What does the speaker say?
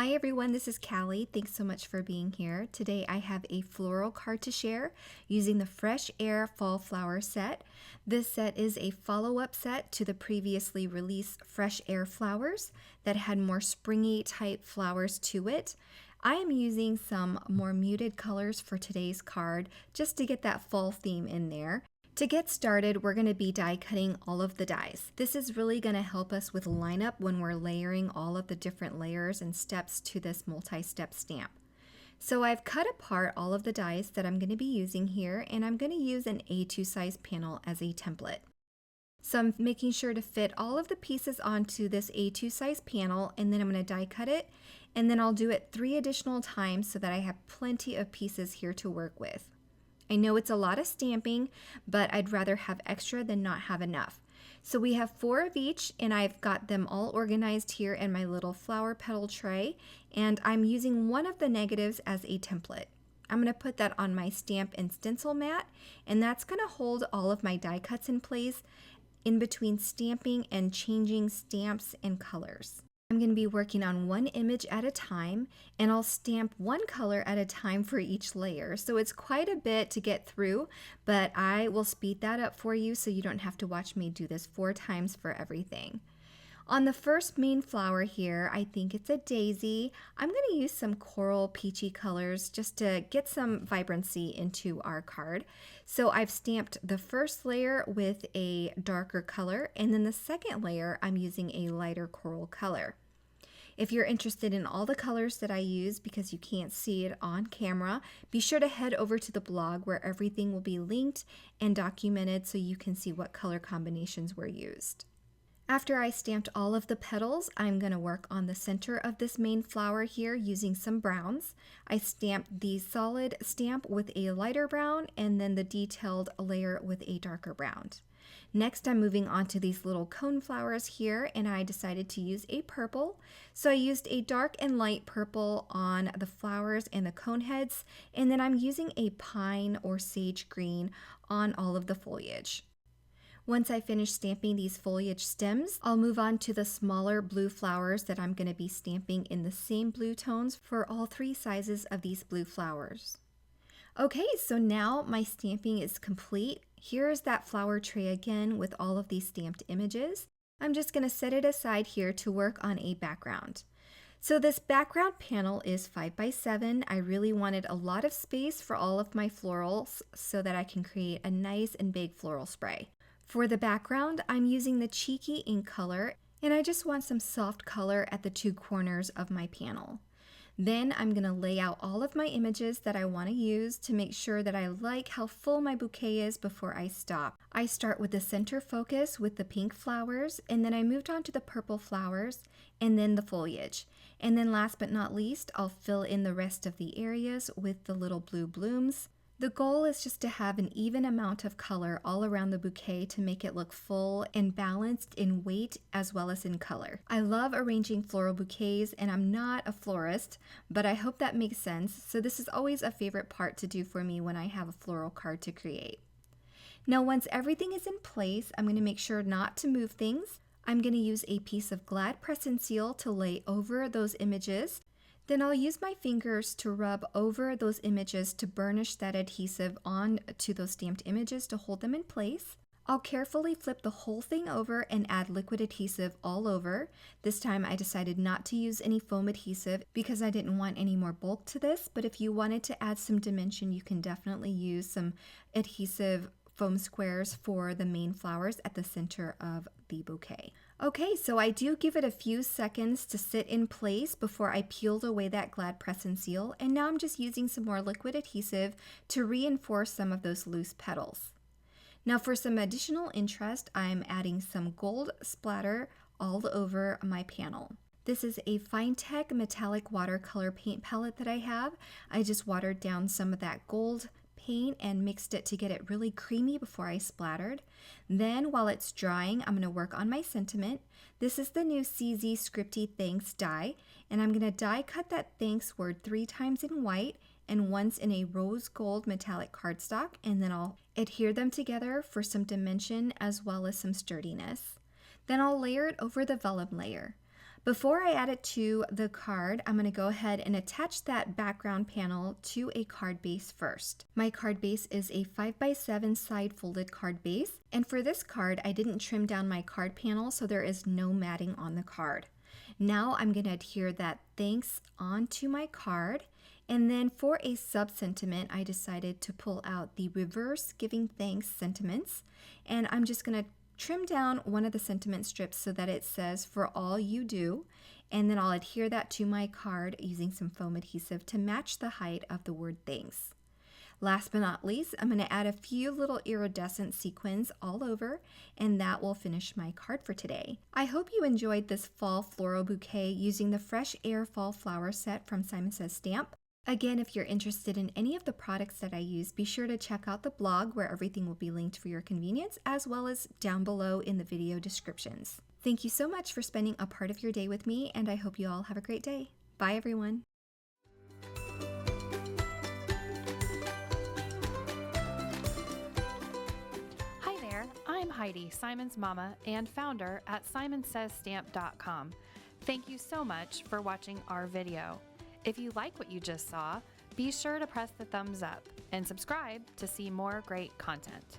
Hi everyone, this is Callie. Thanks so much for being here. Today I have a floral card to share using the Fresh Air Fall Flower set. This set is a follow-up set to the previously released Fresh Air Flowers that had more springy type flowers to it. I am using some more muted colors for today's card just to get that fall theme in there. To get started, we're going to be die cutting all of the dies. This is really going to help us with lineup when we're layering all of the different layers and steps to this multi-step stamp. So I've cut apart all of the dies that I'm going to be using here, and I'm going to use an A2 size panel as a template. So I'm making sure to fit all of the pieces onto this A2 size panel, and then I'm going to die cut it, and then I'll do it 3 additional times so that I have plenty of pieces here to work with. I know it's a lot of stamping, but I'd rather have extra than not have enough. So we have 4 of each, and I've got them all organized here in my little flower petal tray, and I'm using one of the negatives as a template. I'm going to put that on my stamp and stencil mat, and that's going to hold all of my die cuts in place in between stamping and changing stamps and colors. I'm going to be working on one image at a time, and I'll stamp one color at a time for each layer. So it's quite a bit to get through, but I will speed that up for you so you don't have to watch me do this 4 times for everything. On the first main flower here, I think it's a daisy. I'm going to use some coral peachy colors just to get some vibrancy into our card. So I've stamped the first layer with a darker color, and then the second layer I'm using a lighter coral color. If you're interested in all the colors that I use because you can't see it on camera, be sure to head over to the blog where everything will be linked and documented so you can see what color combinations were used. After I stamped all of the petals, I'm going to work on the center of this main flower here using some browns. I stamped the solid stamp with a lighter brown and then the detailed layer with a darker brown. Next, I'm moving on to these little cone flowers here, and I decided to use a purple. So I used a dark and light purple on the flowers and the cone heads, and then I'm using a pine or sage green on all of the foliage. Once I finish stamping these foliage stems, I'll move on to the smaller blue flowers that I'm going to be stamping in the same blue tones for all 3 sizes of these blue flowers. Okay, so now my stamping is complete. Here is that flower tray again with all of these stamped images. I'm just going to set it aside here to work on a background. So this background panel is 5 by 7. I really wanted a lot of space for all of my florals so that I can create a nice and big floral spray. For the background, I'm using the Cheeky ink color, and I just want some soft color at the 2 corners of my panel. Then I'm going to lay out all of my images that I want to use to make sure that I like how full my bouquet is before I stop. I start with the center focus with the pink flowers, and then I moved on to the purple flowers, and then the foliage. And then last but not least, I'll fill in the rest of the areas with the little blue blooms. The goal is just to have an even amount of color all around the bouquet to make it look full and balanced in weight as well as in color. I love arranging floral bouquets, and I'm not a florist, but I hope that makes sense. So this is always a favorite part to do for me when I have a floral card to create. Now once everything is in place, I'm going to make sure not to move things. I'm going to use a piece of Glad Press and Seal to lay over those images. Then I'll use my fingers to rub over those images to burnish that adhesive on to those stamped images to hold them in place. I'll carefully flip the whole thing over and add liquid adhesive all over. This time I decided not to use any foam adhesive because I didn't want any more bulk to this, but if you wanted to add some dimension, you can definitely use some adhesive foam squares for the main flowers at the center of the bouquet. Okay, so I do give it a few seconds to sit in place before I peeled away that Glad Press and Seal, and now I'm just using some more liquid adhesive to reinforce some of those loose petals. Now for some additional interest, I'm adding some gold splatter all over my panel. This is a Finetec metallic watercolor paint palette that I have. I just watered down some of that gold paint and mixed it to get it really creamy before I splattered. Then while it's drying, I'm going to work on my sentiment. This is the new CZ Scripty Thanks die, and I'm going to die cut that thanks word 3 times in white and once in a rose gold metallic cardstock, and then I'll adhere them together for some dimension as well as some sturdiness. Then I'll layer it over the vellum layer. Before I add it to the card, I'm going to go ahead and attach that background panel to a card base first. My card base is a 5x7 side folded card base, and for this card, I didn't trim down my card panel, so there is no matting on the card. Now I'm going to adhere that thanks onto my card, and then for a sub-sentiment, I decided to pull out the reverse giving thanks sentiments, and I'm just going to trim down one of the sentiment strips so that it says "for all you do," and then I'll adhere that to my card using some foam adhesive to match the height of the word thanks. Last but not least, I'm going to add a few little iridescent sequins all over, and that will finish my card for today. I hope you enjoyed this fall floral bouquet using the Fresh Air Fall Flower Set from Simon Says Stamp. Again, if you're interested in any of the products that I use, be sure to check out the blog where everything will be linked for your convenience, as well as down below in the video descriptions. Thank you so much for spending a part of your day with me, and I hope you all have a great day. Bye, everyone. Hi there, I'm Heidi, Simon's mama and founder at simonsaysstamp.com. Thank you so much for watching our video. If you like what you just saw, be sure to press the thumbs up and subscribe to see more great content.